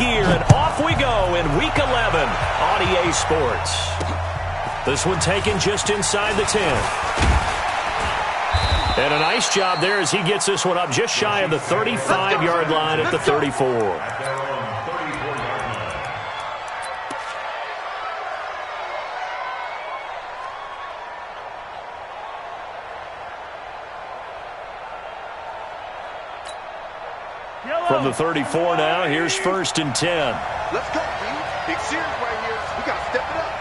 gear, and off we go in Week 11 on EA Sports. This one taken just inside the 10. And a nice job there as he gets this one up just shy of the 35-yard line at the 34. From the 34 now, here's 1st and 10. Let's go, B. Big series right here. We got to step it up.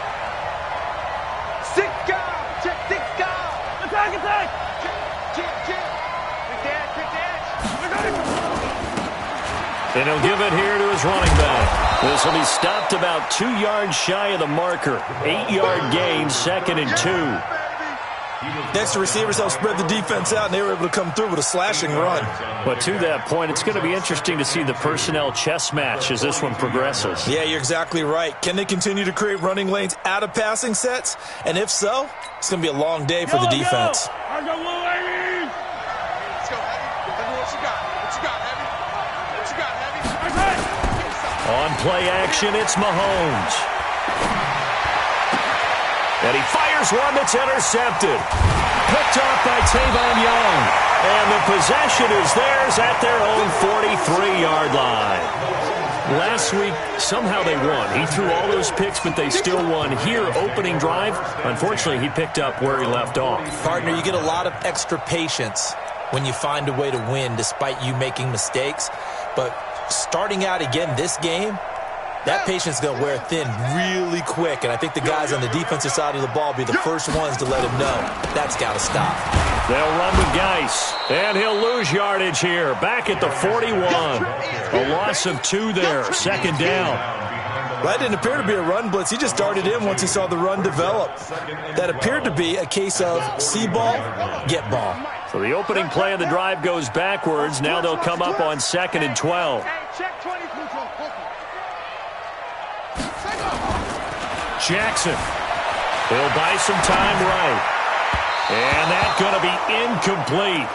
6 guys. Check 6 guys. Attack, attack. Check. Quick dash. And he'll give it here to his running back. This will be stopped about 2 yards shy of the marker. 8-yard gain, 2nd and 2. Next, the receivers helped spread the defense out, and they were able to come through with a slashing run. But to that point, it's going to be interesting to see the personnel chess match as this one progresses. Yeah, you're exactly right. Can they continue to create running lanes out of passing sets? And if so, it's going to be a long day for the defense. Let's go, Heavy. What you got? Heavy? What you got, Heavy? On play action, it's Mahomes. And he fires one that's intercepted. Picked off by Tavon Young. And the possession is theirs at their own 43-yard line. Last week, somehow they won. He threw all those picks, but they still won. Here, opening drive, unfortunately, he picked up where he left off. Partner, you get a lot of extra patience when you find a way to win despite you making mistakes. But starting out again this game, that patience is going to wear thin really quick, and I think the guys on the defensive side of the ball will be the first ones to let him know that's got to stop. They'll run with Geis, and he'll lose yardage here. Back at the 41. A loss of 2 there, 2nd down. That didn't appear to be a run blitz. He just darted in once he saw the run develop. That appeared to be a case of see ball, get ball. So the opening play of the drive goes backwards. Now they'll come up on 2nd and 12. Jackson. He'll buy some time right. And that's going to be incomplete.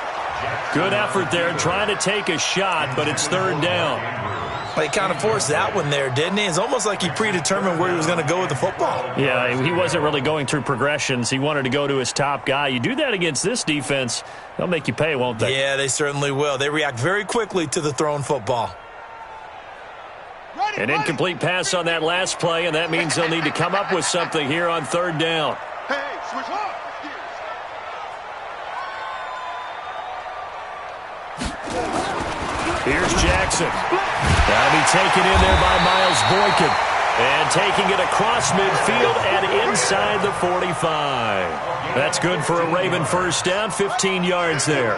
Good effort there trying to take a shot, but it's 3rd down. Well, he kind of forced that one there, didn't he? It's almost like he predetermined where he was going to go with the football. Yeah, he wasn't really going through progressions. He wanted to go to his top guy. You do that against this defense, they'll make you pay, won't they? Yeah, they certainly will. They react very quickly to the thrown football. An incomplete pass on that last play, and that means they'll need to come up with something here on 3rd down. Hey, switch off. Here's Jackson. That'll be taken in there by Miles Boykin. And taking it across midfield and inside the 45. That's good for a Raven first down, 15 yards there.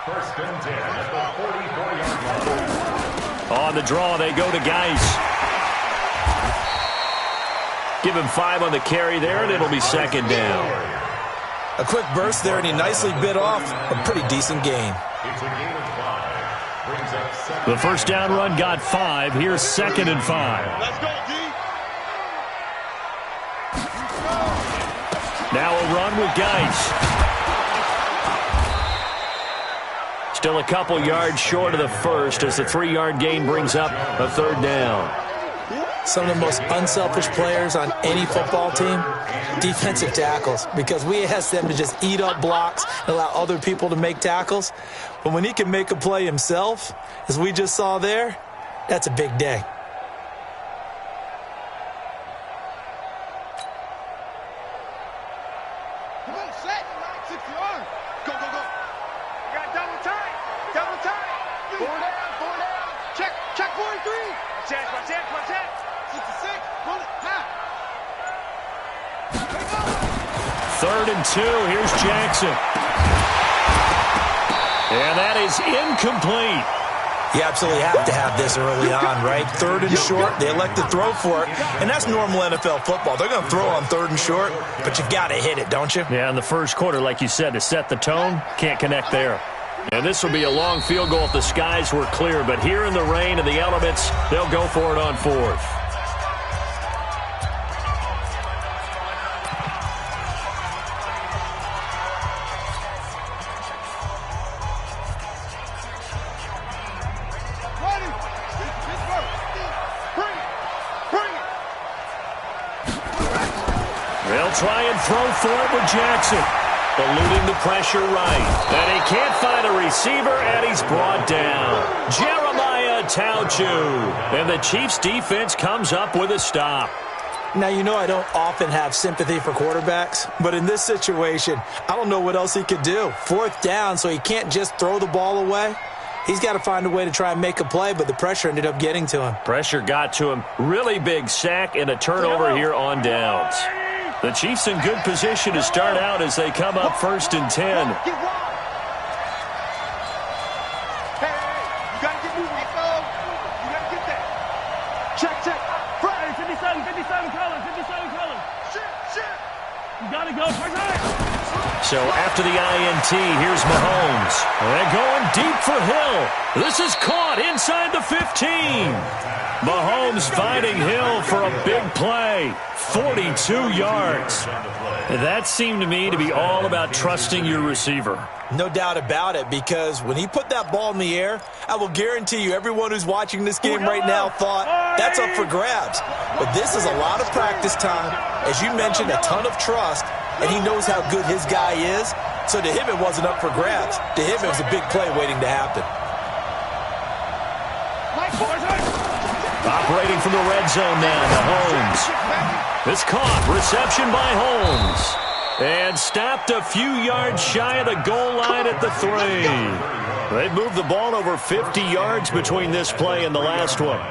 First and 10 at the 44-yard line. On the draw, they go to Geis. Give him 5 on the carry there, and it'll be 2nd down. A quick burst there, and he nicely bit off a pretty decent gain. It's a gain of 5. Brings up 7. The first down run got 5. Here's 2nd and 5. Let's go, D. Now a run with Geis. Still a couple yards short of the first as the 3-yard gain brings up a 3rd down. Some of the most unselfish players on any football team, defensive tackles, because we ask them to just eat up blocks and allow other people to make tackles. But when he can make a play himself, as we just saw there, that's a big day. Come on, set. 6 yards. Go, go, go. You got double time. Double time. 4 down, 4 down. Check 43. Watch that. 66. Pull it. Now. 3rd and 2. Here's Jackson. And that is incomplete. You absolutely have to have this early on, right? 3rd and short, they elect to throw for it, and that's normal NFL football. They're going to throw on 3rd and short, but you've got to hit it, don't you? Yeah, in the first quarter, like you said, to set the tone, can't connect there. And this will be a long field goal if the skies were clear, but here in the rain and the elements, they'll go for it on 4th. They'll try and throw for it with Jackson. Eluding the pressure right. And he can't find a receiver, and he's brought down. Jeremiah Tauchu. And the Chiefs' defense comes up with a stop. Now, you know I don't often have sympathy for quarterbacks, but in this situation, I don't know what else he could do. 4th down, so he can't just throw the ball away. He's got to find a way to try and make a play, but the pressure ended up getting to him. Pressure got to him. Really big sack and a turnover here on downs. The Chiefs in good position to start out as they come up 1st and 10. Hey, you got to get moving, fellow. You got to get that. Check. Hey, 57 colors. Shit. You got to go. So after the INT, here's Mahomes. They're going deep for Hill. This is caught inside the 15. Mahomes finding Hill for a big play. 42 yards. That seemed to me to be all about trusting your receiver. No doubt about it, because when he put that ball in the air, I will guarantee you everyone who's watching this game right now thought that's up for grabs. But this is a lot of practice time. As you mentioned, a ton of trust, and he knows how good his guy is. So to him, it wasn't up for grabs. To him, it was a big play waiting to happen. Operating from the red zone now, Mahomes. This caught. Reception by Holmes. And stopped a few yards shy of the goal line at the 3. They moved the ball over 50 yards between this play and the last one.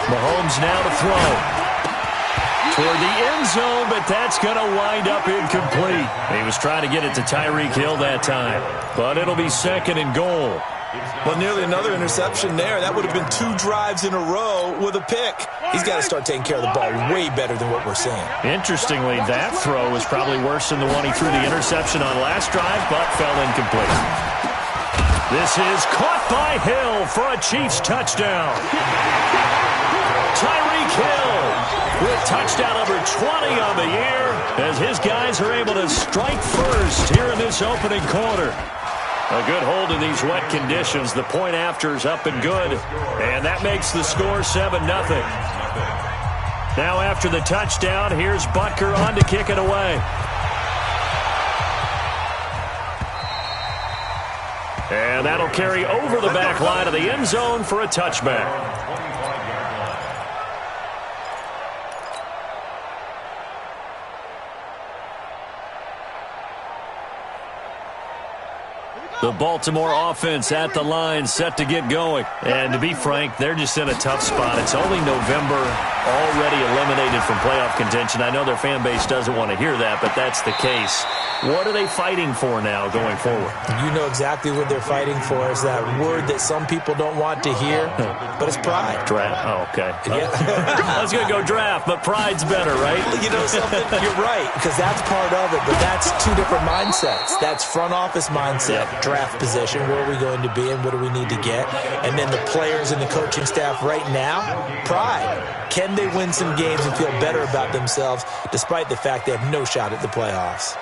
Mahomes now to throw. Toward the end zone, but that's going to wind up incomplete. He was trying to get it to Tyreek Hill that time, but it'll be 2nd and goal. Well, nearly another interception there. That would have been 2 drives in a row with a pick. He's got to start taking care of the ball way better than what we're seeing. Interestingly, that throw was probably worse than the one he threw the interception on last drive, but fell incomplete. This is caught by Hill for a Chiefs touchdown. Tyreek Hill with touchdown number 20 on the year as his guys are able to strike first here in this opening quarter. A good hold in these wet conditions. The point after is up and good, and that makes the score 7-0. Now after the touchdown, here's Butker on to kick it away. And that'll carry over the back line of the end zone for a touchback. The Baltimore offense at the line, set to get going. And to be frank, they're just in a tough spot. It's only November, already eliminated from playoff contention. I know their fan base doesn't want to hear that, but that's the case. What are they fighting for now going forward? You know exactly what they're fighting for. Is that word that some people don't want to hear, but it's pride. Draft. Oh, okay. Yeah. I was going to go draft, but pride's better, right? You know something? You're right, because that's part of it, but that's 2 different mindsets. That's front office mindset, draft position, where are we going to be and what do we need to get? And then the players and the coaching staff right now, pride. Can they win some games and feel better about themselves despite the fact they have no shot at the playoffs?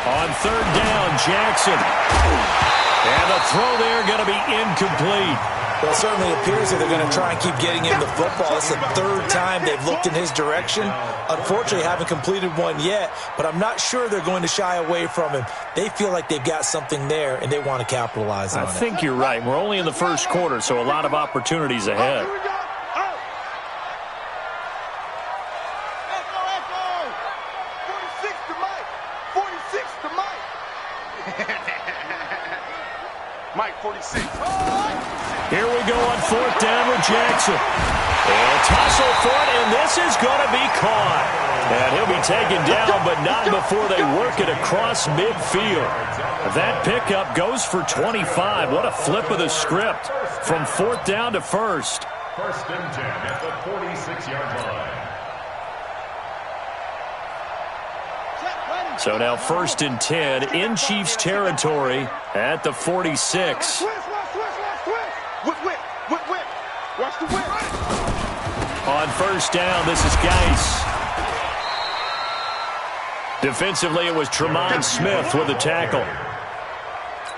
On 3rd down, Jackson. And the throw there going to be incomplete. Well, it certainly appears that they're going to try and keep getting him the football. It's the 3rd time they've looked in his direction. Unfortunately, haven't completed one yet, but I'm not sure they're going to shy away from him. They feel like they've got something there, and they want to capitalize on it. I think you're right. We're only in the 1st quarter, so a lot of opportunities ahead. Mike, 46. Here we go on 4th down with Jackson. And tussle for it, and this is going to be caught. And he'll be taken down, but not before they work it across midfield. That pickup goes for 25. What a flip of the script from 4th down to 1st. First and 10 at the 46-yard line. So now first and 10 in Chiefs territory at the 46. Watch the whip. On first down, this is Geis. Defensively, it was Tremont Smith with the tackle.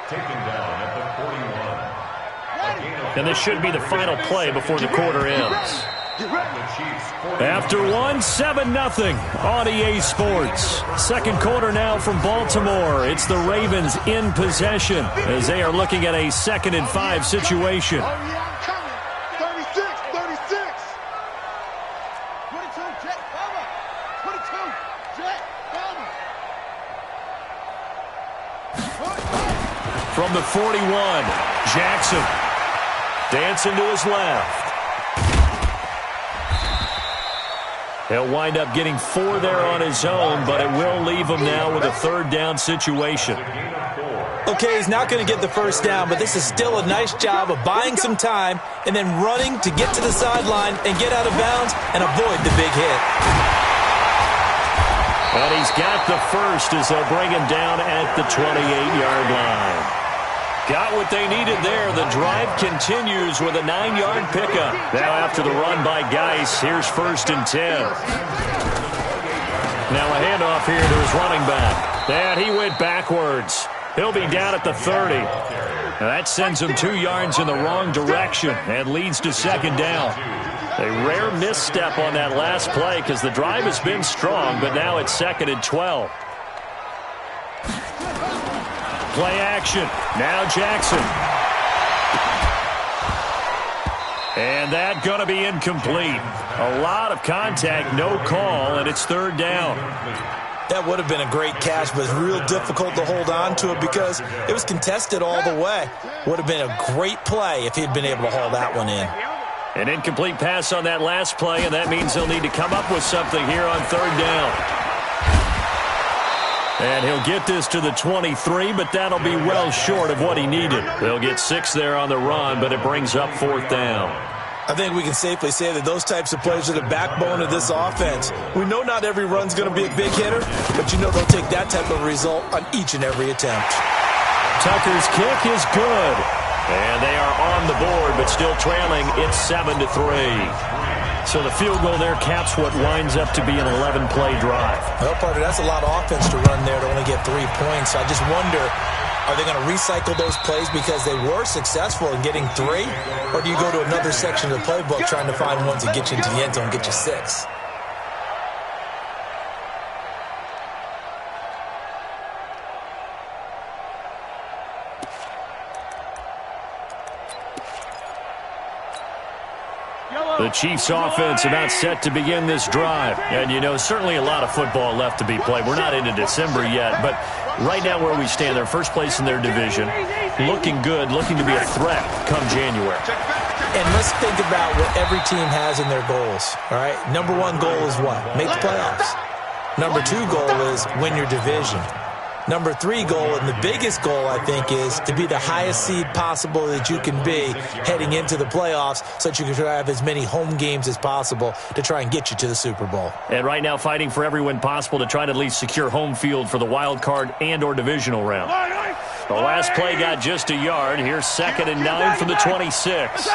Taken down at the 41. And this should be the final play before the quarter ends. After 7-0 on EA Sports. Second quarter now from Baltimore. It's the Ravens in possession as they are looking at a 2nd and 5 situation. Oh, yeah, I'm coming. 36. 22, Jet, cover. 22, Jet, cover. From the 41, Jackson dancing to his left. He'll wind up getting 4 there on his own, but it will leave him now with a 3rd down situation. Okay, he's not going to get the first down, but this is still a nice job of buying some time and then running to get to the sideline and get out of bounds and avoid the big hit. And he's got the first as they'll bring him down at the 28-yard line. Got what they needed there. The drive continues with a 9-yard pickup. Now after the run by Geis, here's first and 10. Now a handoff here to his running back. And he went backwards. He'll be down at the 30. Now that sends him 2 yards in the wrong direction and leads to 2nd down. A rare misstep on that last play because the drive has been strong, but now it's 2nd and 12. Play action. Now Jackson. And that going to be incomplete. A lot of contact, no call, and it's 3rd down. That would have been a great catch, but it's real difficult to hold on to it because it was contested all the way. Would have been a great play if he'd been able to haul that one in. An incomplete pass on that last play, and that means they'll need to come up with something here on 3rd down. And he'll get this to the 23, but that'll be well short of what he needed. They'll get 6 there on the run, but it brings up 4th down. I think we can safely say that those types of plays are the backbone of this offense. We know not every run's going to be a big hitter, but you know they'll take that type of result on each and every attempt. Tucker's kick is good. And they are on the board, but still trailing. It's 7-3. So the field goal there caps what winds up to be an 11-play drive. Well, partner, that's a lot of offense to run there to only get 3 points. I just wonder, are they going to recycle those plays because they were successful in getting 3? Or do you go to another section of the playbook trying to find ones that get you into the end zone and get you 6? The Chiefs offense about set to begin this drive. And, you know, certainly a lot of football left to be played. We're not into December yet, but right now where we stand, they're first place in their division, looking good, looking to be a threat come January. And let's think about what every team has in their goals, all right? Number 1 goal is what? Make the playoffs. Number 2 goal is win your division. Number 3 goal, and the biggest goal, I think, is to be the highest seed possible that you can be heading into the playoffs so that you can try to have as many home games as possible to try and get you to the Super Bowl. And right now fighting for every win possible to try to at least secure home field for the wild card and or divisional round. The last play got just a yard. Here's 2nd and 9 from the 26.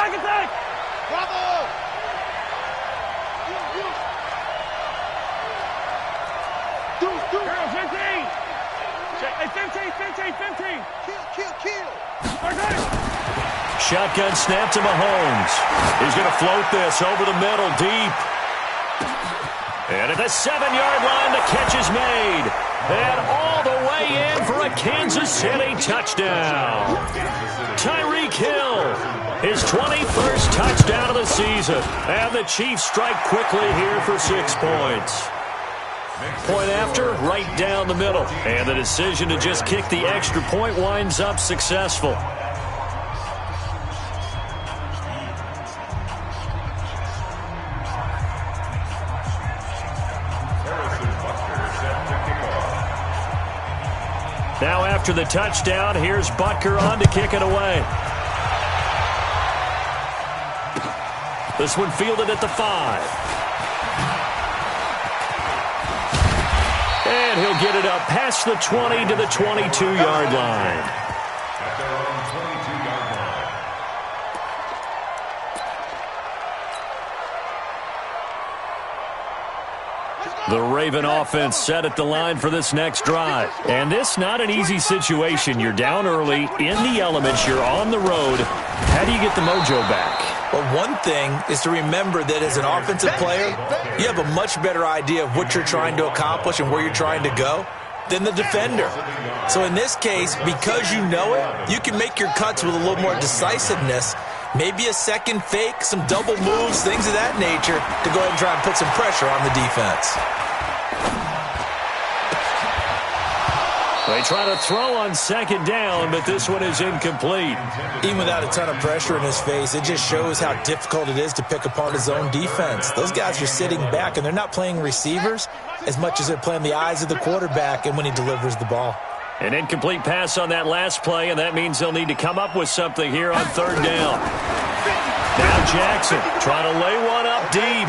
Shotgun snap to Mahomes. He's going to float this over the middle deep. And at the 7-yard line, the catch is made. And all the way in for a Kansas City touchdown. Tyreek Hill, his 21st touchdown of the season. And the Chiefs strike quickly here for 6 points. Point after, right down the middle. And the decision to just kick the extra point winds up successful. Now after the touchdown, here's Butker on to kick it away. This one fielded at the 5. And he'll get it up past the 20 to the 22-yard line. At their own 22-yard line. The Raven offense set at the line for this next drive. And this not an easy situation. You're down early, in the elements, you're on the road. How do you get the mojo back? Well, one thing is to remember that as an offensive player, you have a much better idea of what you're trying to accomplish and where you're trying to go than the defender. So in this case, because you know it, you can make your cuts with a little more decisiveness, maybe a second fake, some double moves, things of that nature, to go ahead and try and put some pressure on the defense. They try to throw on second down, but this one is incomplete. Even without a ton of pressure in his face, it just shows how difficult it is to pick apart his own defense. Those guys are sitting back, and they're not playing receivers as much as they're playing the eyes of the quarterback and when he delivers the ball. An incomplete pass on that last play, and that means they'll need to come up with something here on third down. Now Jackson trying to lay one up deep.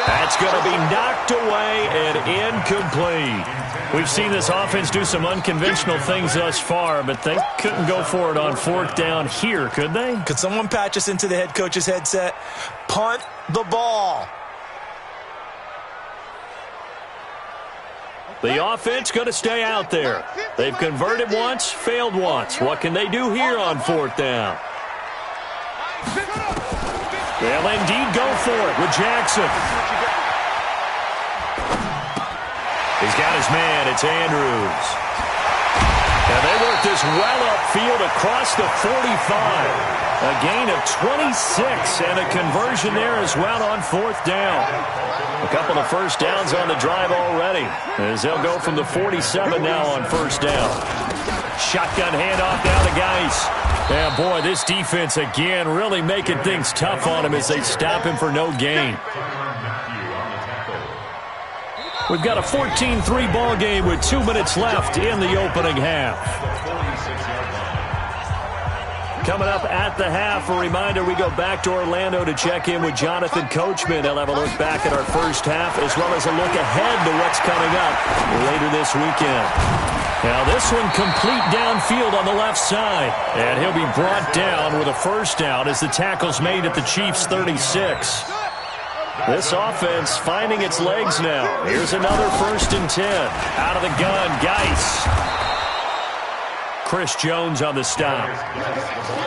That's going to be knocked away and incomplete. We've seen this offense do some unconventional things thus far, but they couldn't go for it on fourth down here, could they? Could someone patch us into the head coach's headset? Punt the ball. The offense going to stay out there. They've converted once, failed once. What can they do here on fourth down? They'll indeed go for it with Jackson. He's got his man. It's Andrews. And they work this well upfield across the 45. A gain of 26 and a conversion there as well on fourth down. A couple of first downs on the drive already as they'll go from the 47 now on first down. Shotgun handoff down to Geis. Yeah, boy, this defense again really making things tough on him as they stop him for no gain. We've got a 14-3 ball game with 2 minutes left in the opening half. Coming up at the half, a reminder, we go back to Orlando to check in with Jonathan Coachman. He'll have a look back at our first half as well as a look ahead to what's coming up later this weekend. Now this one complete downfield on the left side. And he'll be brought down with a first down as the tackle's made at the Chiefs' 36. This offense finding its legs now. Here's another 1st and 10. Out of the gun, Geis. Chris Jones on the stop.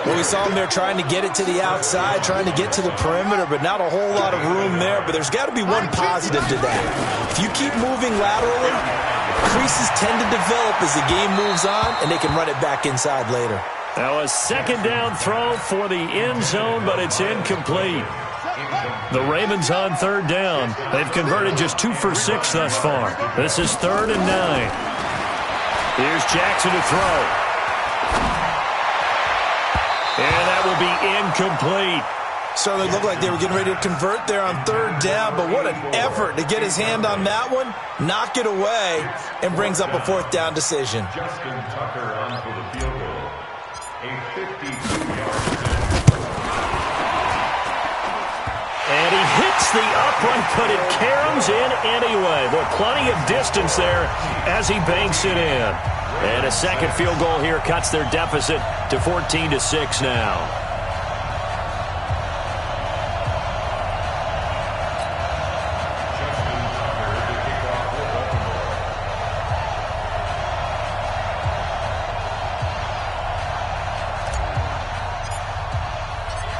Well, we saw him there trying to get it to the outside, trying to get to the perimeter, but not a whole lot of room there. But there's got to be one positive to that. If you keep moving laterally, creases tend to develop as the game moves on, and they can run it back inside later. Now a second down throw for the end zone, but it's incomplete. The Ravens on third down. They've converted just 2 for 6 thus far. This is 3rd and 9. Here's Jackson to throw. And that will be incomplete. Certainly looked like they were getting ready to convert there on third down, but what an effort to get his hand on that one, knock it away, and brings up a 4th down decision. Justin Tucker on for the field goal. A 52-yard. And he hits the upright, but it caroms in anyway. Boy, plenty of distance there as he banks it in. And a second field goal here cuts their deficit to 14-6 now.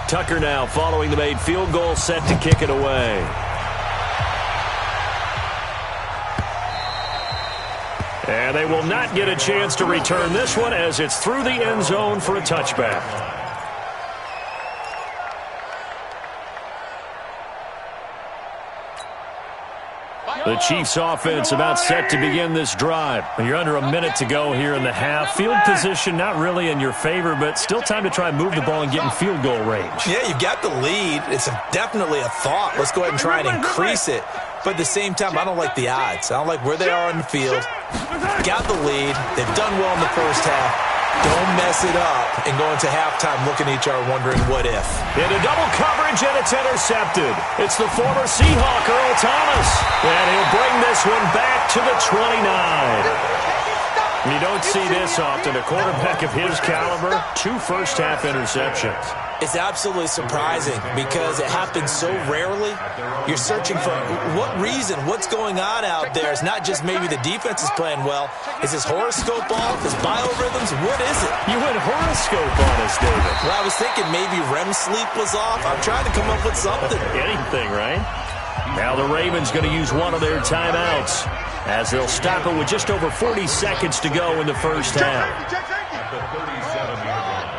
Tucker now following the made field goal, set to kick it away. And they will not get a chance to return this one as it's through the end zone for a touchback. The Chiefs offense about set to begin this drive. You're under a minute to go here in the half. Field position not really in your favor, but still time to try and move the ball and get in field goal range. Yeah, you've got the lead. It's definitely a thought. Let's go ahead and try and increase it. But at the same time, I don't like the odds. I don't like where they are on the field. Got the lead. They've done well in the first half. Don't mess it up and go into halftime looking at each other wondering what if. Into double coverage, and it's intercepted. It's the former Seahawk, Earl Thomas. And he'll bring this one back to the 29. You don't see this often. A quarterback of his caliber, 2 first-half interceptions. It's absolutely surprising because it happens so rarely. You're searching for what reason, what's going on out there. It's not just maybe the defense is playing well. Is his horoscope off? His biorhythms? What is it? You went horoscope on us, David. Well, I was thinking maybe REM sleep was off. I'm trying to come up with something. Anything, right? Now the Ravens going to use one of their timeouts as they'll stop it with just over 40 seconds to go in the first half. At the 37-yard line.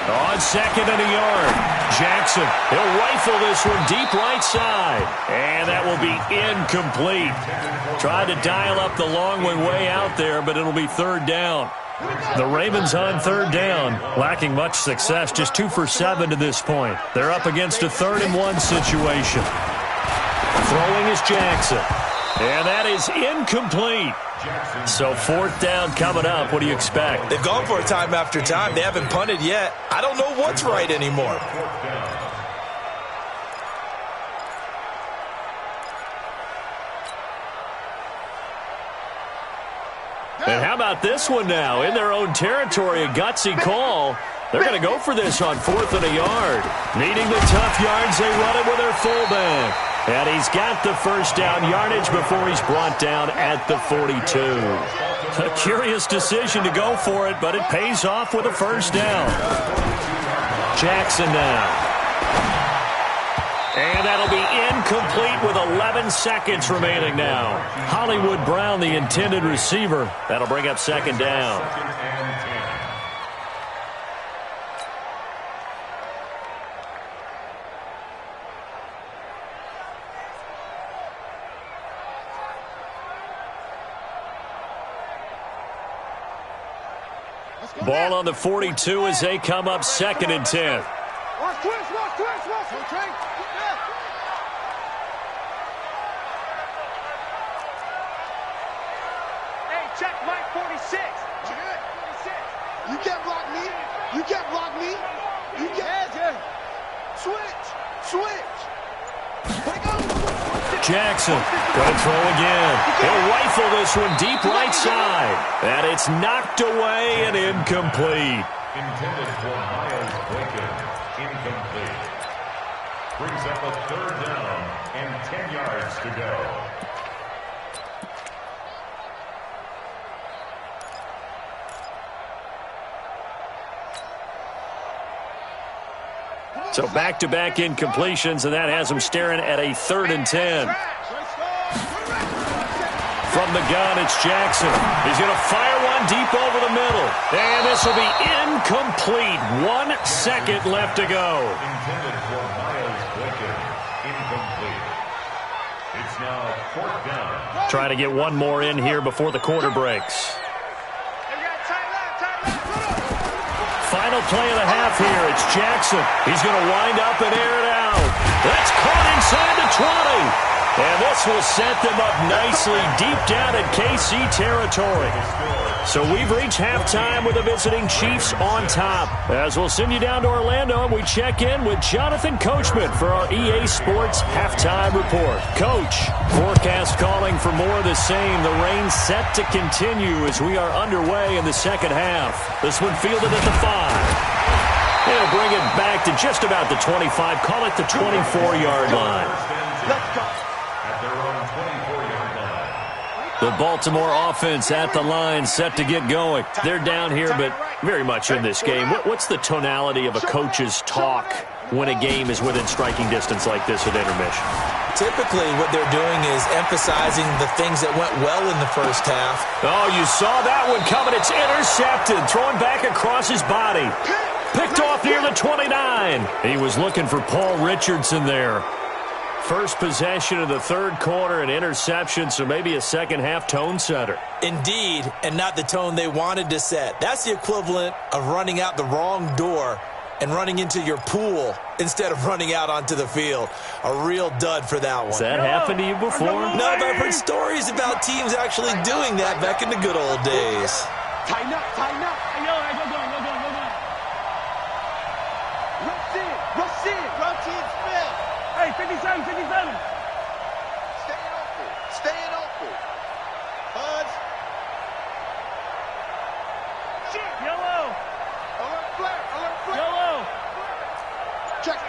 On second and a yard, Jackson, he'll rifle this one deep right side. And that will be incomplete. Tried to dial up the long way out there, but it'll be third down. The Ravens on third down, lacking much success, just 2 for 7 to this point. They're up against a 3rd and 1 situation. Throwing is Jackson. And that is incomplete. So 4th down coming up. What do you expect? They've gone for it time after time. They haven't punted yet. I don't know what's right anymore. And how about this one now? In their own territory, a gutsy call. They're going to go for this on 4th and a yard. Needing the tough yards, they run it with their fullback. And he's got the first down yardage before he's brought down at the 42. A curious decision to go for it, but it pays off with a first down. Jackson now. And that'll be incomplete with 11 seconds remaining now. Hollywood Brown, the intended receiver. That'll bring up 2nd down. Ball on the 42 as they come up 2nd and 10. Watch twist. Okay. Hey, check Mike 46. You can't block me. You can't. Yeah. Switch. Jackson going to throw again. He'll rifle this one deep right side. And it's knocked away and incomplete. Intended for Miles Boykin. Incomplete. Brings up a 3rd down and 10 yards to go. So back-to-back incompletions, and that has him staring at a 3rd and 10. From the gun, it's Jackson. He's going to fire one deep over the middle. And this will be incomplete. 1 second left to go. Intended for Miles Boykin. Incomplete. It's now 4th down. Trying to get one more in here before the quarter breaks. Final play of the half here. It's Jackson. He's going to wind up and air it out. That's caught inside the 20. And this will set them up nicely deep down in KC territory. So we've reached halftime with the visiting Chiefs on top. As we'll send you down to Orlando, and we check in with Jonathan Coachman for our EA Sports Halftime Report. Coach, forecast calling for more of the same. The rain set to continue as we are underway in the second half. This one fielded at the 5. They'll bring it back to just about the 25. Call it the 24-yard line. Let's go. The Baltimore offense at the line, set to get going. They're down here, but very much in this game. What's the tonality of a coach's talk when a game is within striking distance like this at intermission? Typically, what they're doing is emphasizing the things that went well in the first half. Oh, you saw that one coming. It's intercepted, thrown back across his body. Picked off near the 29. He was looking for Paul Richardson there. First possession of the 3rd quarter, an interception, so maybe a second-half tone setter. Indeed, and not the tone they wanted to set. That's the equivalent of running out the wrong door and running into your pool instead of running out onto the field. A real dud for that one. Has that happened to you before? No, but I've heard stories about teams actually doing that back in the good old days. Tighten up, tighten up. Hey, yo, go down. Rush in. Routine spin. Hey, 57. Staying open. Huds. Yellow. Alert flare. Yellow. Check.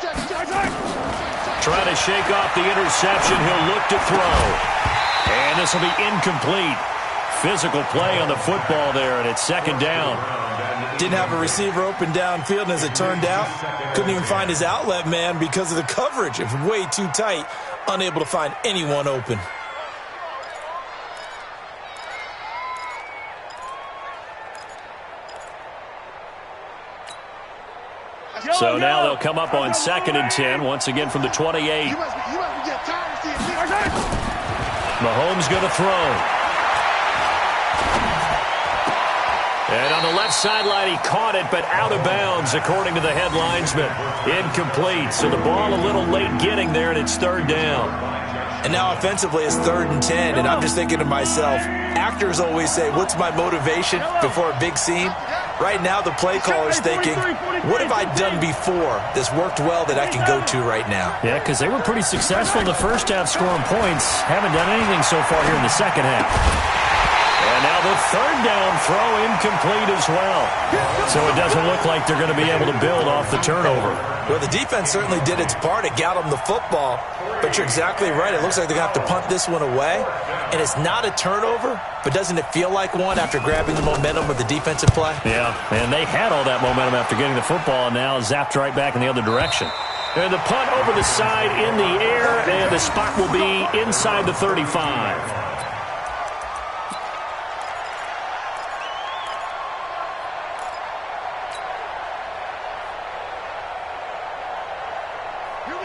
Trying to shake off the interception. He'll look to throw. And this will be incomplete. Physical play on the football there, and it's second down. Didn't have a receiver open downfield, and as it turned out, couldn't even find his outlet man because of the coverage. It was way too tight, unable to find anyone open. So now they'll come up on 2nd and 10, once again from the 28. You must be getting tired of seeing me. Mahomes going to throw. And on the left sideline, he caught it, but out of bounds, according to the head linesman. Incomplete. So the ball a little late getting there, and it's 3rd down. And now offensively, it's 3rd and 10, and I'm just thinking to myself, actors always say, what's my motivation before a big scene? Right now, the play caller's thinking, what have I done before that's worked well that I can go to right now? Yeah, because they were pretty successful in the first half scoring points. Haven't done anything so far here in the second half. And now the 3rd down throw incomplete as well. So it doesn't look like they're going to be able to build off the turnover. Well, the defense certainly did its part. It got them the football. But you're exactly right. It looks like they're going to have to punt this one away. And it's not a turnover, but doesn't it feel like one after grabbing the momentum with the defensive play? Yeah, and they had all that momentum after getting the football, and now zapped right back in the other direction. And the punt over the side in the air, and the spot will be inside the 35.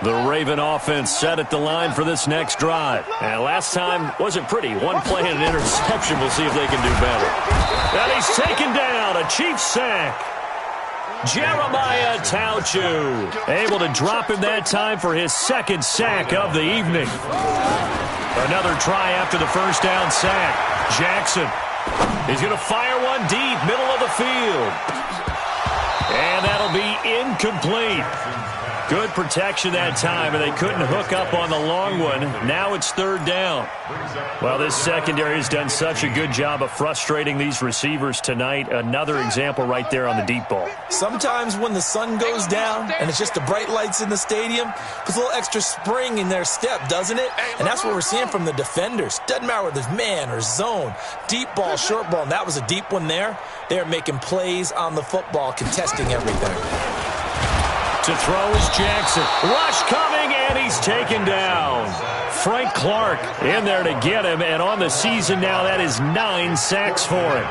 The Raven offense set at the line for this next drive. And last time wasn't pretty. One play and an interception. We'll see if they can do better. And he's taken down. A Chiefs sack. Jeremiah Tauchu able to drop him that time for his 2nd sack of the evening. Another try after the first down sack. Jackson. He's going to fire one deep, middle of the field. And that'll be incomplete. Good protection that time, and they couldn't hook up on the long one. Now it's 3rd down. Well, this secondary has done such a good job of frustrating these receivers tonight. Another example right there on the deep ball. Sometimes when the sun goes down and it's just the bright lights in the stadium, there's a little extra spring in their step, doesn't it? And that's what we're seeing from the defenders. Doesn't matter whether it's man or zone, deep ball, short ball, and that was a deep one there. They're making plays on the football, contesting everything. To throw is Jackson. Rush coming, and he's taken down. Frank Clark in there to get him, and on the season now, that is 9 sacks for him.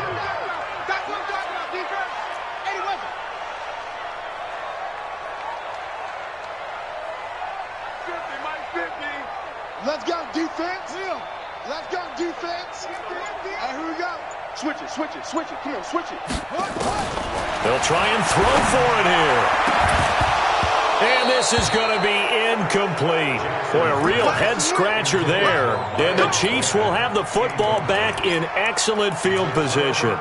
Let's go, defense. Let's go, defense. All right, here we go. Switch it. Come on, switch it. They'll try and throw for it here. And this is going to be incomplete. Boy, a real head-scratcher there. And the Chiefs will have the football back in excellent field position.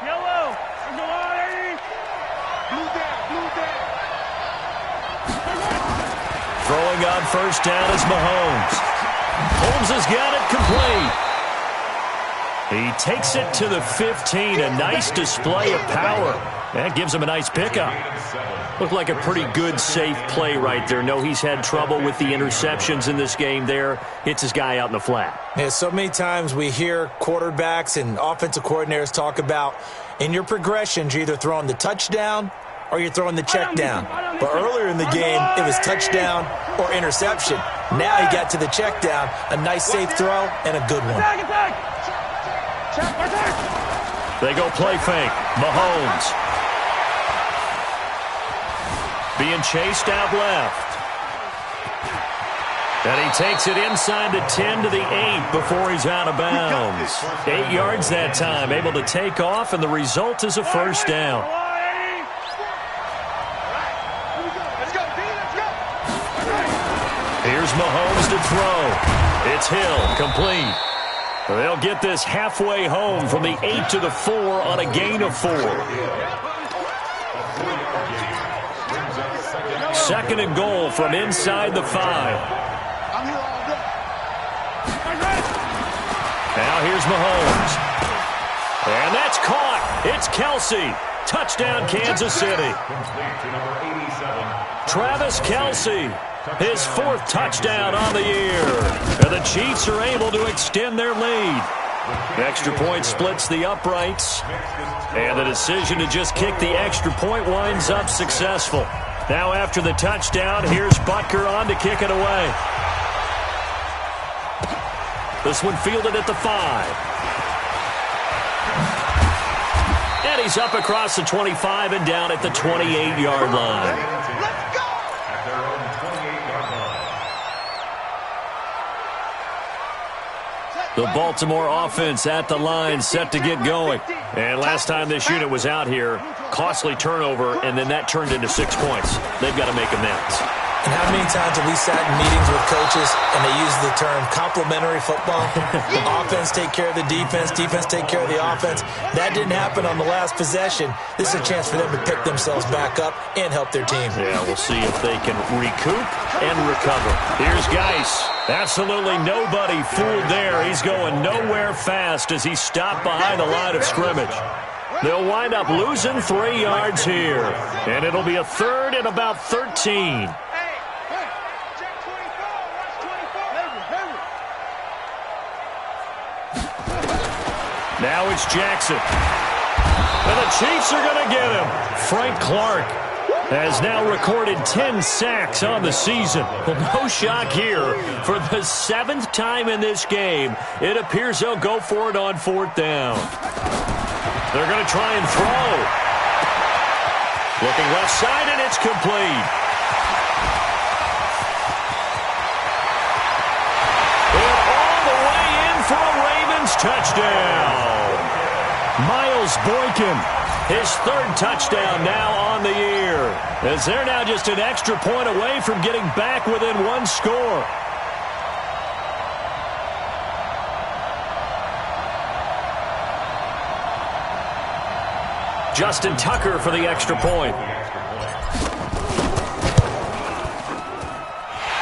Yellow. Blue down. Throwing on first down is Mahomes. Holmes has got it complete. He takes it to the 15. A nice display of power. That gives him a nice pickup. Looked like a pretty good, safe play right there. No, he's had trouble with the interceptions in this game there. Hits his guy out in the flat. Yeah, so many times we hear quarterbacks and offensive coordinators talk about, in your progressions, you're either throwing the touchdown or you're throwing the check down. But earlier in the game, it was touchdown or interception. Now he got to the check down, a nice safe throw, and a good one. They go play fake. Mahomes. being chased out left. And he takes it inside the 10 to the 8 before he's out of bounds. 8 yards that time, able to take off, and the result is a first down. Here's Mahomes to throw. It's Hill, complete. They'll get this halfway home from the 8 to the 4 on a gain of 4. Second and goal from inside the 5. Now here's Mahomes. And that's caught. It's Kelsey. Touchdown, Kansas City. Travis Kelsey, his 4th touchdown on the year. And the Chiefs are able to extend their lead. The extra point splits the uprights. And the decision to just kick the extra point winds up successful. Now after the touchdown, here's Butker on to kick it away. This one fielded at the 5. And he's up across the 25 and down at the 28-yard line. Let's go! At their own 28-yard line. The Baltimore offense at the line, set to get going. And last time this unit was out here, costly turnover, and then that turned into 6 points. They've got to make amends. And how many times have we sat in meetings with coaches and they use the term complementary football? Offense take care of the defense, defense take care of the offense. That didn't happen on the last possession. This is a chance for them to pick themselves back up and help their team. Yeah, we'll see if they can recoup and recover. Here's Geis. Absolutely nobody fooled there. He's going nowhere fast as he stopped behind the line of scrimmage. They'll wind up losing 3 yards here. And it'll be a 3rd and about 13. Now it's Jackson. And the Chiefs are going to get him. Frank Clark has now recorded 10 sacks on the season. Well, no shock here. For the 7th time in this game, it appears they'll go for it on 4th down. They're going to try and throw. Looking left side, and it's complete. And all the way in for a Ravens touchdown. Miles Boykin, his 3rd touchdown now on the year. As they're now just an extra point away from getting back within 1 score. Justin Tucker for the extra point.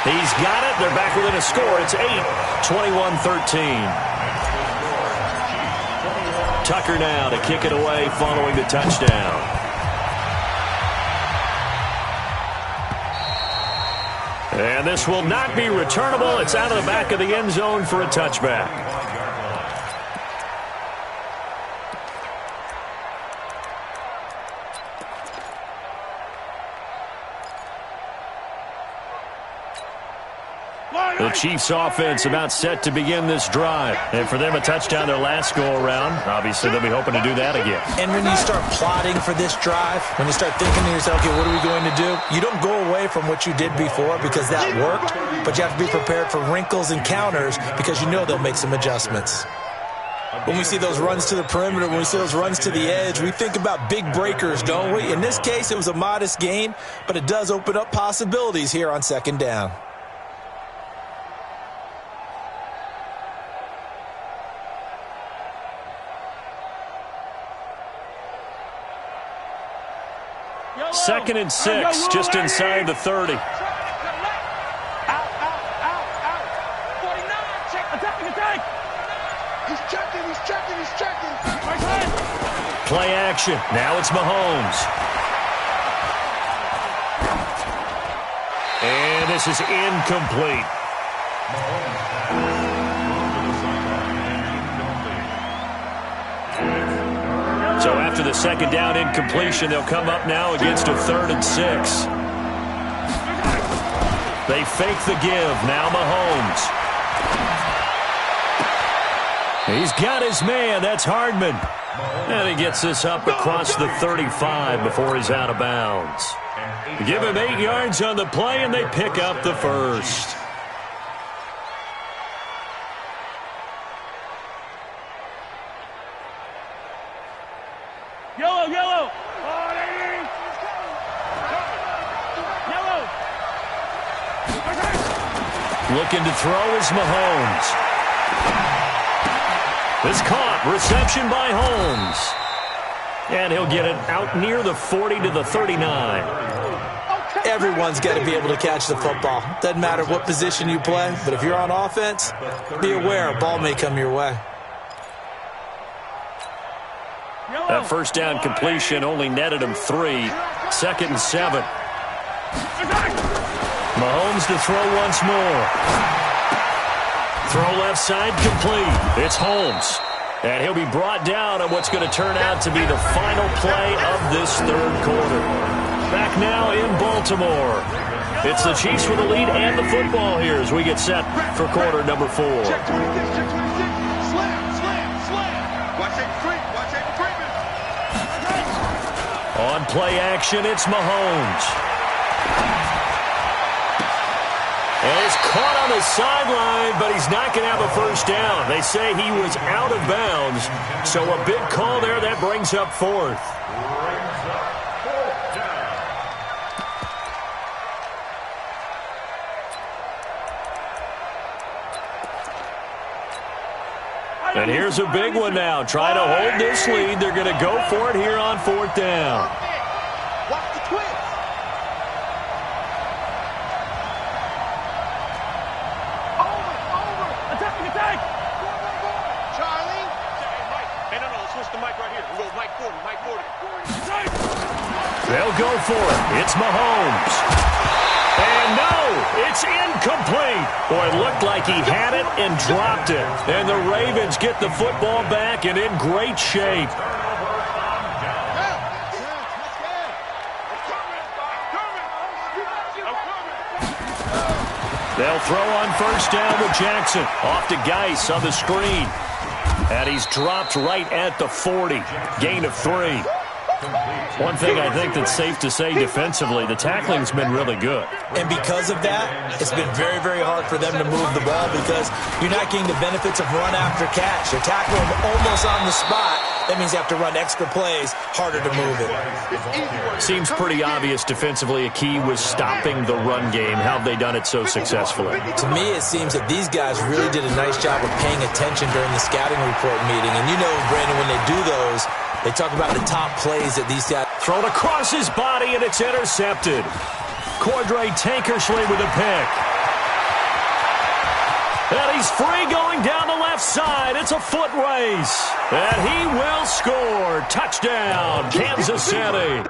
He's got it. They're back within a score. It's 8-21-13. Tucker now to kick it away following the touchdown. And this will not be returnable. It's out of the back of the end zone for a touchback. The Chiefs offense about set to begin this drive. And for them, a touchdown their last go-around. Obviously, they'll be hoping to do that again. And when you start plotting for this drive, when you start thinking to yourself, okay, what are we going to do? You don't go away from what you did before because that worked, but you have to be prepared for wrinkles and counters because you know they'll make some adjustments. When we see those runs to the perimeter, when we see those runs to the edge, we think about big breakers, don't we? In this case, it was a modest gain, but it does open up possibilities here on 2nd down. Second and 6, just inside the 30. Out. 49, check, attack. He's checking. Right side. Play action. Now it's Mahomes. And this is incomplete. So after the 2nd down incompletion, they'll come up now against a 3rd and 6. They fake the give. Now Mahomes. He's got his man. That's Hardman. And he gets this up across the 35 before he's out of bounds. Give him 8 yards on the play, and they pick up the first. Yellow, yellow. Yellow. Looking to throw is Mahomes. It's caught. Reception by Holmes. And he'll get it out near the 40 to the 39. Everyone's got to be able to catch the football. Doesn't matter what position you play, but if you're on offense, be aware a ball may come your way. That first down completion only netted him 3. 2nd and 7. Mahomes to throw once more. Throw left side complete. It's Holmes. And he'll be brought down on what's going to turn out to be the final play of this third quarter. Back now in Baltimore. It's the Chiefs with the lead and the football here as we get set for quarter number 4. Check 26, check 26. Slam, slam, slam. Watch that free, watch that freeman. On play action, it's Mahomes. And he's caught on the sideline, but he's not going to have a first down. They say he was out of bounds, so a big call there that brings up 4th. And here's a big one now. Trying to hold this lead. They're going to go for it here on 4th down. Watch the twist. Attack! Charlie. Hey, no, let's switch the mic right here. We go Mike 40, Mike 40. They'll go for it. It's Mahomes. And no, it's incomplete. Boy, it looked like he had it and dropped it. And the Ravens get the football back and in great shape. They'll throw on first down with Jackson. Off to Geis on the screen. And he's dropped right at the 40. Gain of 3. One thing I think that's safe to say defensively, the tackling's been really good. And because of that, it's been very, very hard for them to move the ball because you're not getting the benefits of run after catch. You're tackling them almost on the spot. That means you have to run extra plays, harder to move it. Seems pretty obvious defensively a key was stopping the run game. How have they done it so successfully? To me, it seems that these guys really did a nice job of paying attention during the scouting report meeting. And you know, Brandon, when they do those, they talk about the top plays that these guys... Thrown across his body, and it's intercepted. Cordray Tankersley with a pick. And he's free going down the left side. It's a foot race. And he will score. Touchdown, Kansas City.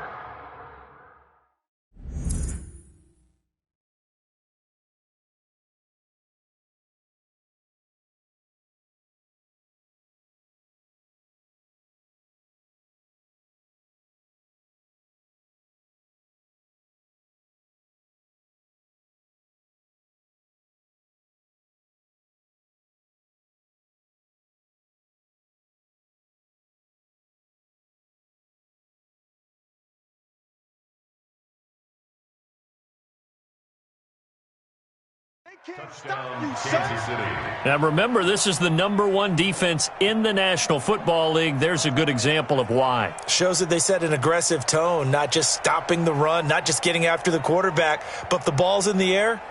Touchdown, Kansas City. Now remember, this is the #1 defense in the National Football League. There's a good example of why. Shows that they set an aggressive tone, not just stopping the run, not just getting after the quarterback, but if the ball's in the air,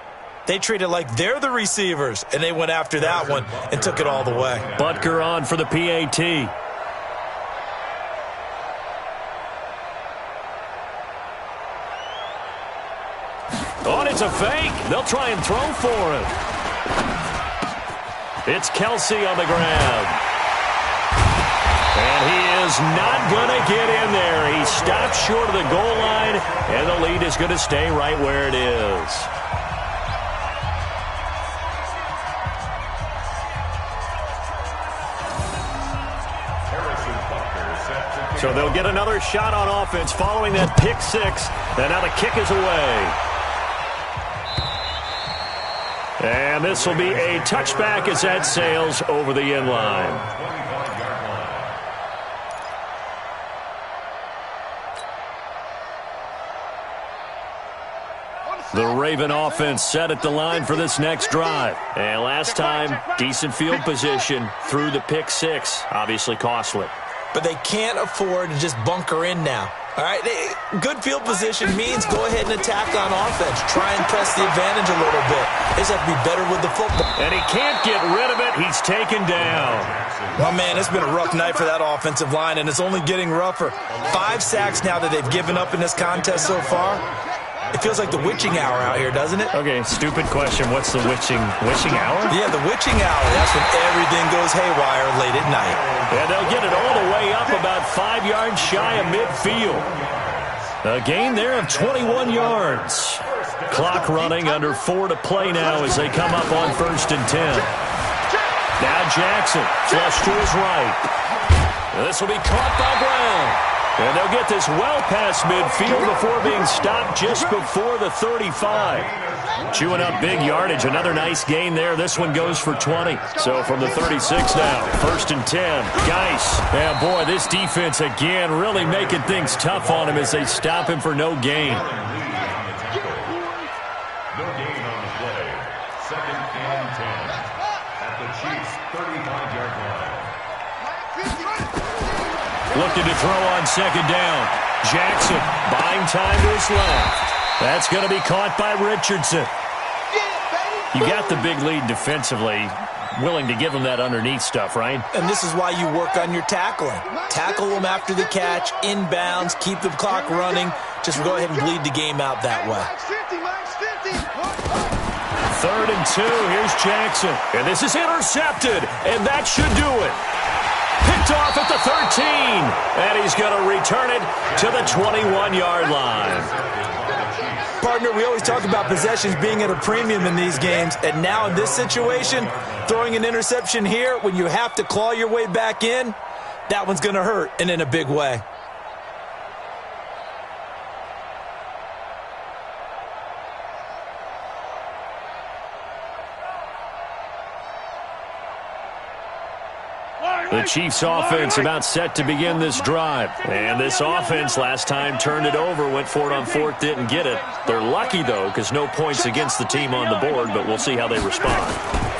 they treat it like they're the receivers, and they went after that one and took it all the way. Butker on for the PAT. Oh, and it's a fake. They'll try and throw for it. It's Kelsey on the ground. And he is not going to get in there. He stops short of the goal line, and the lead is going to stay right where it is. So they'll get another shot on offense following that pick six. And now the kick is away. And this will be a touchback as that sails over the end line. The Raven offense set at the line for this next drive. And last time, decent field position through the pick six. Obviously costly. But they can't afford to just bunker in now. All right, good field position means go ahead and attack on offense. Try and press the advantage a little bit. They just have to be better with the football. And he can't get rid of it. He's taken down. Well, man, it's been a rough night for that offensive line, and it's only getting rougher. 5 sacks now that they've given up in this contest so far. It feels like the witching hour out here, doesn't it? Okay, stupid question. What's the witching hour? Yeah, the witching hour. That's when everything goes haywire late at night. And they'll get it all the way up about 5 yards shy of midfield. A gain there of 21 yards. Clock running, under 4 to play now as they come up on 1st and 10. Now Jackson, flush to his right. This will be caught by Brown. And they'll get this well past midfield before being stopped just before the 35. Chewing up big yardage. Another nice gain there. This one goes for 20. So from the 36 now, 1st and 10. Geis. Yeah, boy, this defense again really making things tough on him as they stop him for no gain. No gain on the play. 2nd and 10 at the Chiefs' 35-yard line. Looking to throw on 2nd down. Jackson buying time to his left. That's going to be caught by Richardson. You got the big lead defensively. Willing to give him that underneath stuff, right? And this is why you work on your tackling. Tackle them after the catch, inbounds, keep the clock running. Just go ahead and bleed the game out that way. 3rd and 2. Here's Jackson. And this is intercepted. And that should do it. Picked off at the 13. And he's going to return it to the 21-yard line. Partner, we always talk about possessions being at a premium in these games. And now in this situation, throwing an interception here when you have to claw your way back in, that one's going to hurt, and in a big way. The Chiefs offense about set to begin this drive. And this offense last time turned it over, went for it on 4th, didn't get it. They're lucky, though, because no points against the team on the board, but we'll see how they respond.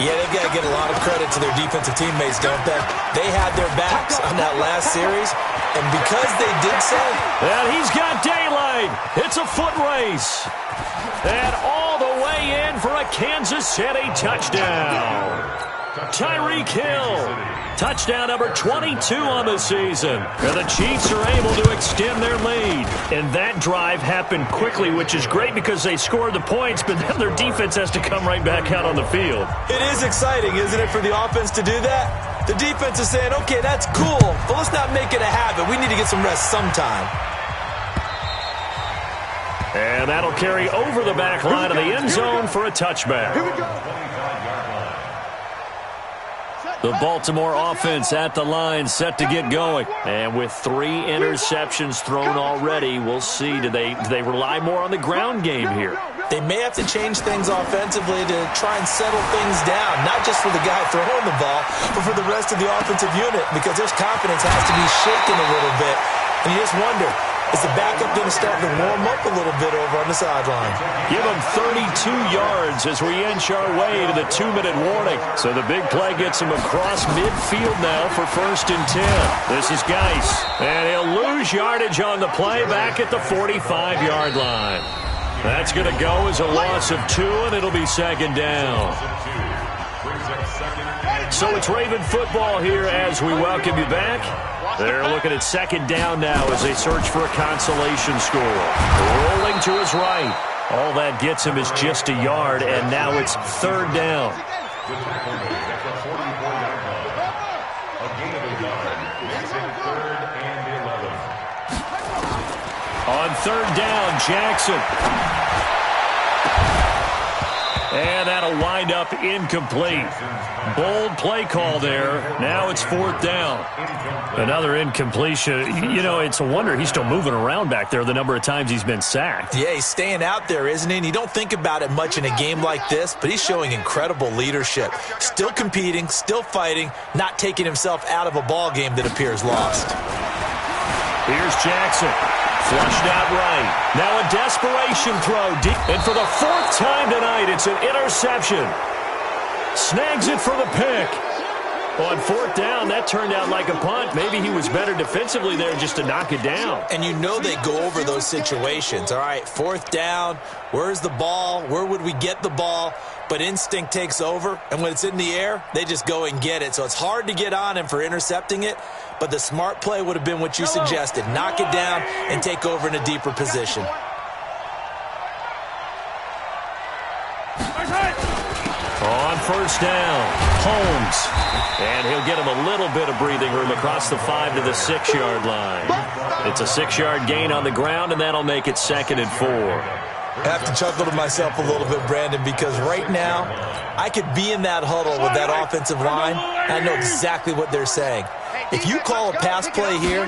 Yeah, they've got to get a lot of credit to their defensive teammates, don't they? They had their backs on that last series, and because they did so... And he's got daylight. It's a foot race. And all the way in for a Kansas City touchdown. Tyreek Hill. Touchdown number 22 on the season. And the Chiefs are able to extend their lead. And that drive happened quickly, which is great because they scored the points, but then their defense has to come right back out on the field. It is exciting, isn't it, for the offense to do that? The defense is saying, okay, that's cool, but let's not make it a habit. We need to get some rest sometime. And that'll carry over the back line of the end zone for a touchback. Here we go. The Baltimore offense at the line, set to get going. And with 3 interceptions thrown already, we'll see. Do they rely more on the ground game here? They may have to change things offensively to try and settle things down, not just for the guy throwing the ball, but for the rest of the offensive unit, because their confidence has to be shaken a little bit. And you just wonder, is the backup going to start to warm up a little bit over on the sideline? Give them 32 yards as we inch our way to the 2-minute warning. So the big play gets him across midfield now for 1st and 10. This is Geis. And he'll lose yardage on the play back at the 45-yard line. That's going to go as a loss of 2, and it'll be 2nd down. So it's Raven football here as we welcome you back. They're looking at 2nd down now as they search for a consolation score. Rolling to his right. All that gets him is just a yard, and now it's 3rd down. On 3rd down, Jackson. And that'll wind up incomplete. Bold play call there. Now it's 4th down. Another incompletion. You know, it's a wonder he's still moving around back there the number of times he's been sacked. Yeah, he's staying out there, isn't he? And you don't think about it much in a game like this, but he's showing incredible leadership. Still competing, still fighting, not taking himself out of a ball game that appears lost. Here's Jackson. Flushed out right. Now a desperation throw deep. And for the 4th time tonight, it's an interception. Snags it for the pick. On 4th down, that turned out like a punt. Maybe he was better defensively there just to knock it down. And you know they go over those situations. All right, 4th down, where's the ball? Where would we get the ball? But instinct takes over, and when it's in the air, they just go and get it. So it's hard to get on him for intercepting it, but the smart play would have been what you suggested. Knock it down and take over in a deeper position. On 1st down, Holmes. And he'll get him a little bit of breathing room across the 5 to the 6-yard line. It's a 6-yard gain on the ground, and that'll make it 2nd and 4. I have to chuckle to myself a little bit, Brandon, because right now I could be in that huddle with that offensive line, and I know exactly what they're saying. If you call a pass play here,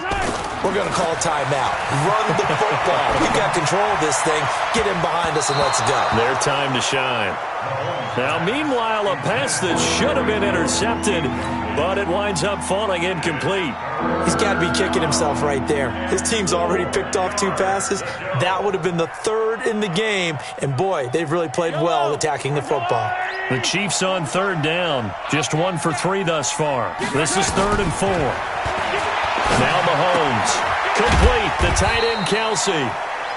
we're going to call a timeout. Run the football. You got control of this thing. Get in behind us and let's go. Their time to shine. Now, meanwhile, a pass that should have been intercepted, but it winds up falling incomplete. He's got to be kicking himself right there. His team's already picked off 2 passes. That would have been the 3rd in the game. And, boy, they've really played well attacking the football. The Chiefs on 3rd down. Just 1 for 3 thus far. This is 3rd and 4. Now Mahomes. Complete. The tight end, Kelsey.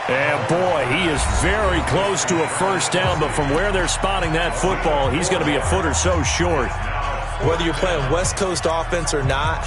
And, boy, he is very close to a 1st down, but from where they're spotting that football, he's going to be a foot or so short. Whether you're playing West Coast offense or not,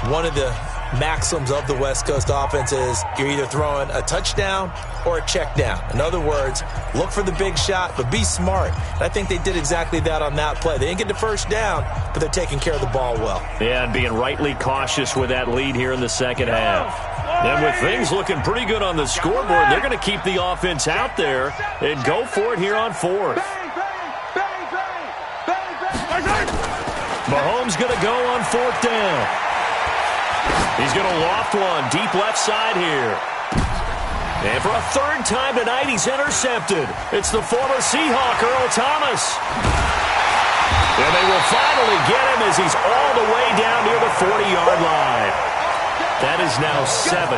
one of the maxims of the West Coast offense is you're either throwing a touchdown or a check down. In other words, look for the big shot, but be smart. And I think they did exactly that on that play. They didn't get the 1st down, but they're taking care of the ball well. Yeah, and being rightly cautious with that lead here in the 2nd half. And with things looking pretty good on the scoreboard, they're going to keep the offense out there and go for it here on 4th. Mahomes going to go on 4th down. He's going to loft one deep left side here. And for a 3rd time tonight, he's intercepted. It's the former Seahawk, Earl Thomas. And they will finally get him as he's all the way down near the 40-yard line. That is now 7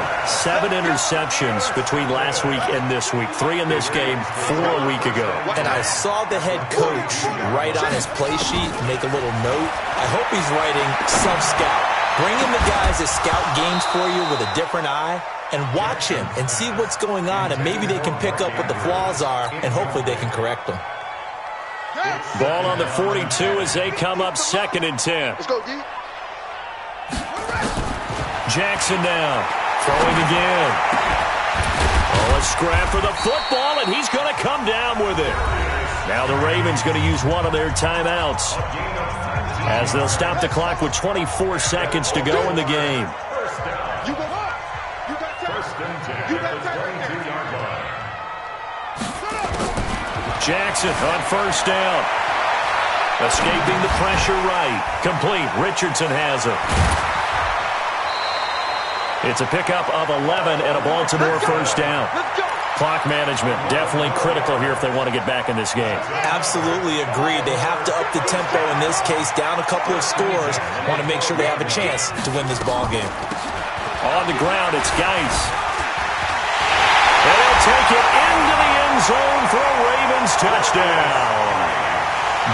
interceptions between last week and this week. 3 in this game, 4 a week ago. And I saw the head coach write on his play sheet, make a little note. I hope he's writing self-scout. Bring in the guys that scout games for you with a different eye and watch him and see what's going on, and maybe they can pick up what the flaws are, and hopefully they can correct them. Ball on the 42 as they come up 2nd and 10. Let's go, D. Jackson now, throwing again. Oh, a scrap for the football, and he's going to come down with it. Now the Ravens going to use one of their timeouts as they'll stop the clock with 24 seconds to go in the game. You go up. You got time. You got time. Jackson on 1st down. Escaping the pressure right. Complete. Richardson has it. It's a pickup of 11 and a Baltimore 1st down. Clock management definitely critical here if they want to get back in this game. Absolutely agreed. They have to up the tempo in this case, down a couple of scores. Want to make sure they have a chance to win this ball game. On the ground, it's Geis. And they'll take it into the end zone for a Ravens touchdown.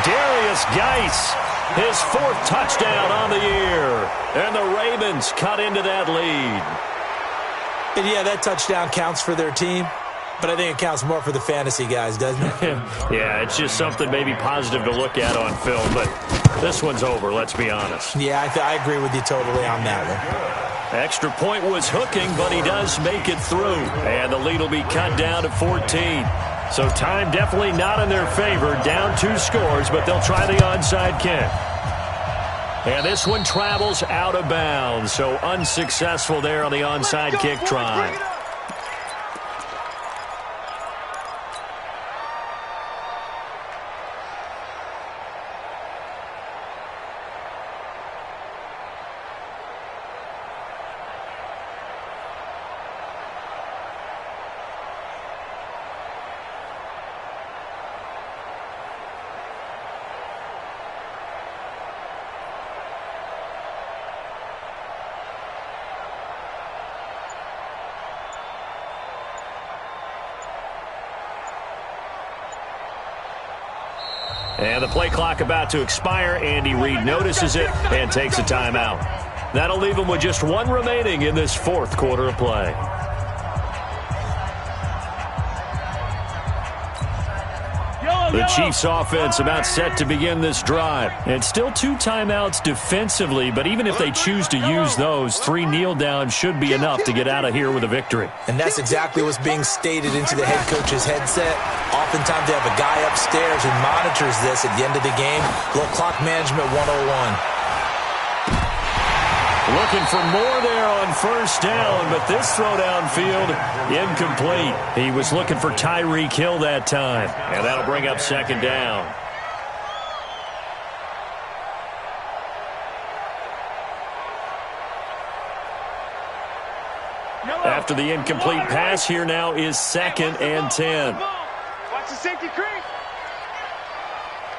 Darius Geis, his 4th touchdown on the year. And the Ravens cut into that lead. And yeah, that touchdown counts for their team, but I think it counts more for the fantasy guys, doesn't it? Yeah, it's just something maybe positive to look at on film, but this one's over, let's be honest. Yeah, I agree with you totally on that one. Extra point was hooking, but he does make it through. And the lead will be cut down to 14. So time definitely not in their favor. Down 2 scores, but they'll try the onside kick. And this one travels out of bounds, so unsuccessful there on the onside kick try. And the play clock about to expire. Andy Reid notices it and takes a timeout. That'll leave him with just one remaining in this fourth quarter of play. The Chiefs offense about set to begin this drive. And still 2 timeouts defensively, but even if they choose to use those, 3 kneel downs should be enough to get out of here with a victory. And that's exactly what's being stated into the head coach's headset. Oftentimes they have a guy upstairs who monitors this at the end of the game. Little clock management 101. Looking for more there on first down, but this throw downfield incomplete. He was looking for Tyreek Hill that time, and that'll bring up second down. After the incomplete pass, here now is 2nd and 10. Watch the safety creep.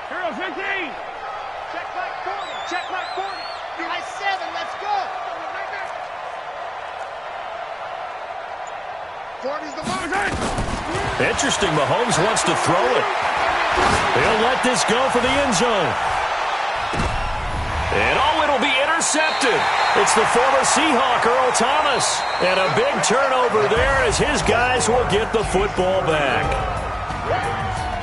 Hero 15. Check back 40. Check back 40. High 7. Let's go. 40's the mark. Interesting. Mahomes wants to throw it. He'll let this go for the end zone. And it'll be intercepted. It's the former Seahawk, Earl Thomas. And a big turnover there as his guys will get the football back.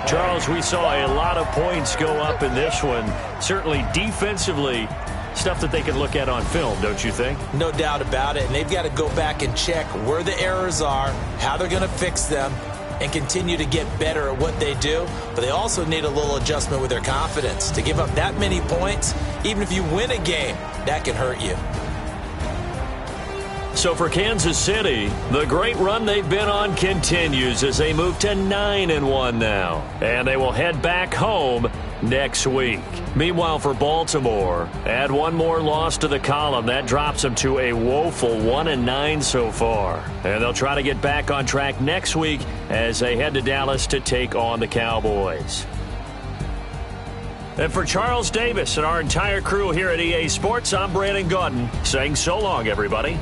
Charles, we saw a lot of points go up in this one. Certainly defensively, stuff that they can look at on film, don't you think? No doubt about it. And they've got to go back and check where the errors are, how they're going to fix them, and continue to get better at what they do. But they also need a little adjustment with their confidence. To give up that many points, even if you win a game, that can hurt you. So for Kansas City, the great run they've been on continues as they move to 9-1 now. And they will head back home next week. Meanwhile, for Baltimore, add one more loss to the column. That drops them to a woeful 1-9 so far. And they'll try to get back on track next week as they head to Dallas to take on the Cowboys. And for Charles Davis and our entire crew here at EA Sports, I'm Brandon Gaudin saying so long, everybody.